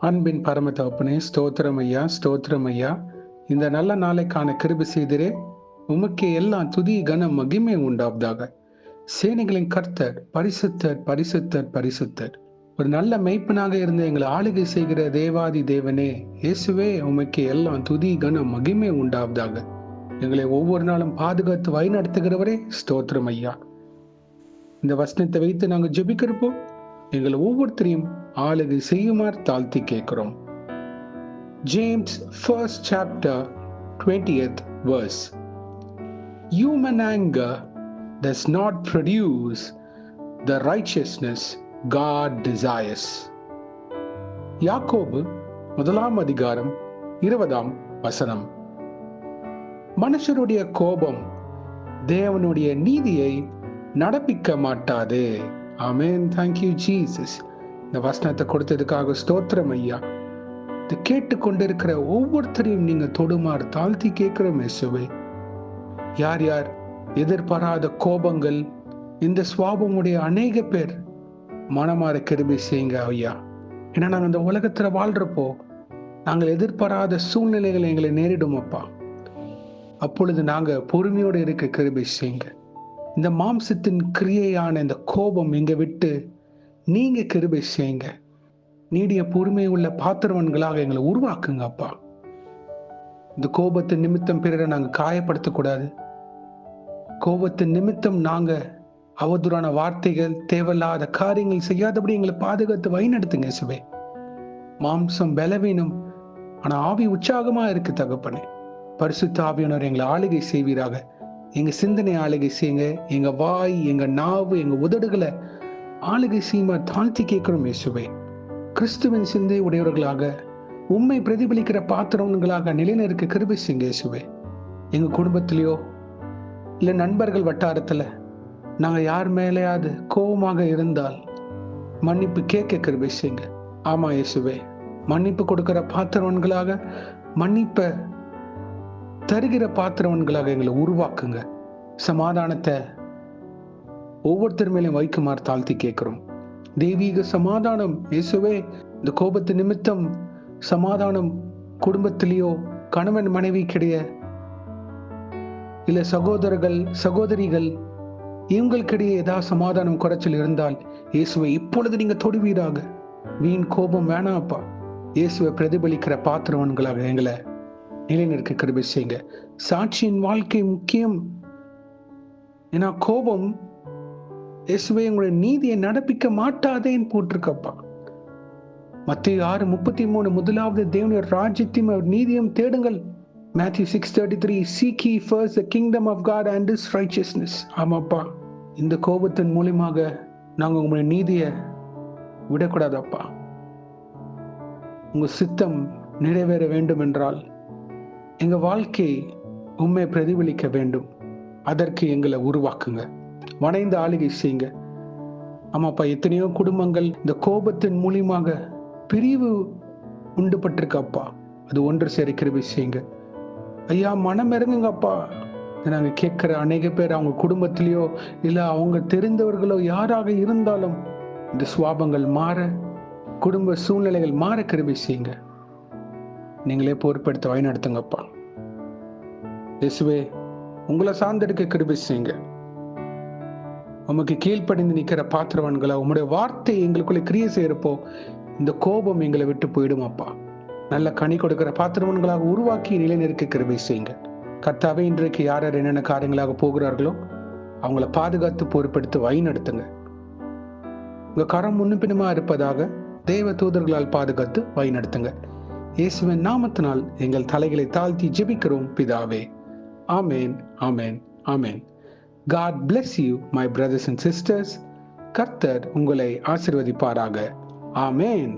அன்பின் பரம தகப்பனே, ஸ்தோத்திரம் ஐயா, ஸ்தோத்திரம் ஐயா. இந்த நல்ல நாளைக்கான கிருபை செய்திரே. உமக்கே எல்லாம் துதி கனம் மகிமை உண்டாவதாக. சேனைகளின் கர்த்தர் பரிசுத்தர், பரிசுத்தர், பரிசுத்தர். ஒரு நல்ல மெய்ப்பனாக இருந்து எங்களை ஆளுகை செய்கிற தேவாதி தேவனே இயேசுவே, உமக்கே எல்லாம் துதி கனம் மகிமை உண்டாவதாக. எங்களை ஒவ்வொரு நாளும் பாதுகாத்து வழிநடத்துகிறவரே ஸ்தோத்திரம் ஐயா. இந்த வசனத்தை வைத்து நாங்கள் ஜெபிக்கிறப்போ எங்களை ஒவ்வொருத்தரையும் ஆளுகை செய்யுமாறு தாழ்த்தி கேட்கிறோம். James 1st chapter 20th verse. Human anger does not produce the righteousness God desires. யாக்கோபு 1ஆம் அதிகாரம் 20ஆம் வசனம். மனுஷருடைய கோபம் தேவனுடைய நீதியை நடப்பிக்க மாட்டாது. ஆமென். Thank you Jesus. இந்த வசனத்தை கொடுத்ததுக்காக ஸ்தோத்திரம் ஐயா. இதை கேட்டுக்கொண்டிருக்கிற ஒவ்வொருத்தரையும் நீங்க தொடுமாறு தாழ்த்தி கேட்கிறோம் இயேசுவே. யார் யார் எதிர்பாராத கோபங்கள், இந்த சுவாபமுடைய அநேக பேர் மனமாற கிருபை செய்யுங்க ஐயா. ஏன்னா நாங்கள் இந்த உலகத்துல வாழ்றப்போ நாங்கள் எதிர்பாராத சூழ்நிலைகளை எங்களை நேரிடும் அப்பா. அப்பொழுது நாங்க பொறுமையோடு இருக்க கிருபை செய்யுங்க. இந்த மாம்சத்தின் கிரியையான இந்த கோபம் எங்க விட்டு நீங்க கிருபை செய்யுங்க. நீடிய பொறுமை உள்ள பாத்திரவன்களாக எங்களை உருவாக்குங்க அப்பா. இந்த கோபத்தின் நிமித்தம் பிறரை நாங்க காயப்படுத்தக்கூடாது. கோபத்தின் நிமித்தம் நாங்க அவதூறான வார்த்தைகள், தேவையில்லாத காரியங்கள் செய்யாதபடி எங்களை பாதுகாத்து வழிநடத்துங்க இயேசுவே. மாம்சம் பலவீனம், ஆனா ஆவி உற்சாகமா இருக்கு தகப்பனே. பரிசுத்த ஆவியானவர் எங்களை ஆளுகை செய்வீராக. எங்க சிந்தனை ஆளுகை செய்யுங்க. எங்க வாய், எங்க நாவு, எங்க உதடுகளை ஆளுகை செய்யுமா தாழ்த்தி கேட்கிறோம் இயேசுவே. கிறிஸ்துவின் சிந்தை உடையவர்களாக, உண்மை பிரதிபலிக்கிற பாத்திரங்களாக நிலைநிற்க கிருபை செய்யுங்க இயேசுவே. எங்க குடும்பத்திலேயோ இல்ல நண்பர்கள் வட்டாரத்துல நாங்க யார் மேலேயாவது கோபமாக இருந்தால் மன்னிப்பு கேட்க கிருபை செய்யுங்க. ஆமா இயேசுவே, மன்னிப்பு கொடுக்கிற பாத்திரவன்களாக, மன்னிப்ப தருகிற பாத்திரவன்களாக எங்களை உருவாக்குங்க. சமாதானத்தை ஒவ்வொருத்தர் மேலும் வைக்குமாறு தாழ்த்தி கேட்கிறோம். தெய்வீக சமாதானம் இயேசுவே. இந்த கோபத்து நிமித்தம் சமாதானம் குடும்பத்திலேயோ, கணவன் மனைவிக்கிடையே, இல்ல சகோதரர்கள் சகோதரிகள் இவங்களுக்கிடையே ஏதாவது சமாதானம் குறைச்சல் இருந்தால் இயேசுவை இப்பொழுது நீங்க தொடுவீராக. வீண் கோபம் வேணாப்பா. இயேசுவை பிரதிபலிக்கிற பாத்திரவன்களாக எங்களை நிலைநிற்க கிருபை செய்யுங்க. சாட்சியின் வாழ்க்கை முக்கியம். ஏன்னா கோபம் இயேசுவே உங்களுடைய நீதியை நடப்பிக்க மாட்டாதேன்னு போட்டிருக்கப்பா. மத்தேயு 6:33 முதலாவது தேவனுடைய ராஜ்யத்தையும் அவர் நீதியும் தேடுங்கள். Matthew 6:33 Seek ye first the kingdom of God and his righteousness. ஆமாப்பா, இந்த கோபத்தின் மூலமாக நாங்க உங்களுடைய நீதியை விடக்கூடாதப்பா. உங்க சித்தம் நிறைவேற வேண்டும் என்றால் எங்க வாழ்க்கை உண்மை பிரதிபலிக்க வேண்டும். அதற்கு எங்களை உருவாக்குங்க. வணைந்து ஆளுகை செய்யுங்க. ஆமாப்பா, எத்தனையோ குடும்பங்கள் இந்த கோபத்தின் மூலியமாக பிரிவு உண்டுபட்டிருக்கப்பா. அது ஒன்று சேர கிருபை செய்யுங்க ஐயா. மனம் இறங்குங்கப்பா. நாங்க கேட்கிற அநேக பேர் அவங்க குடும்பத்திலேயோ இல்ல அவங்க தெரிந்தவர்களோ யாராக இருந்தாலும் இந்த சுவாபங்கள் மாற, குடும்ப சூழ்நிலைகள் மாற கிருபை செய்யுங்க. நீங்களே பொறுப்பெடுத்து வழிநடத்துங்கப்பா. இயேசுவே, உங்களை சார்ந்தெடுக்க கிருபை செய்யுங்க. உமக்கு கீழ்ப்படிந்து நிற்கிற பாத்திரவன்களை உங்களுடைய வார்த்தை எங்களுக்குள்ள கிரியை செய்யறப்போ இந்த கோபம் எங்களை விட்டு போயிடும் அப்பா. நல்ல கனி கொடுக்கிற பாத்திரவன்களாக உருவாக்கி நிலைநிற்க கிருபை செய்யுங்க. கர்த்தாவே, இன்றைக்கு யார் யார் என்னென்ன காரியங்களாக போகிறார்களோ அவங்கள பாதுகாத்து பொறுப்பெடுத்து வழிநடத்துங்க. உங்க கரம் முன்னுப்பினுமா இருப்பதாக தேவ தூதர்களால் பாதுகாத்து வழிநடத்துங்க. இயேசுவின் நாமத்தினால் எங்கள் தலைகளை தாழ்த்தி ஜெபிக்கிறோம் பிதாவே. ஆமேன், ஆமேன், ஆமேன். God bless you, my brothers and sisters. கர்த்தர் உங்களை ஆசீர்வதிப்பாராக. ஆமேன்.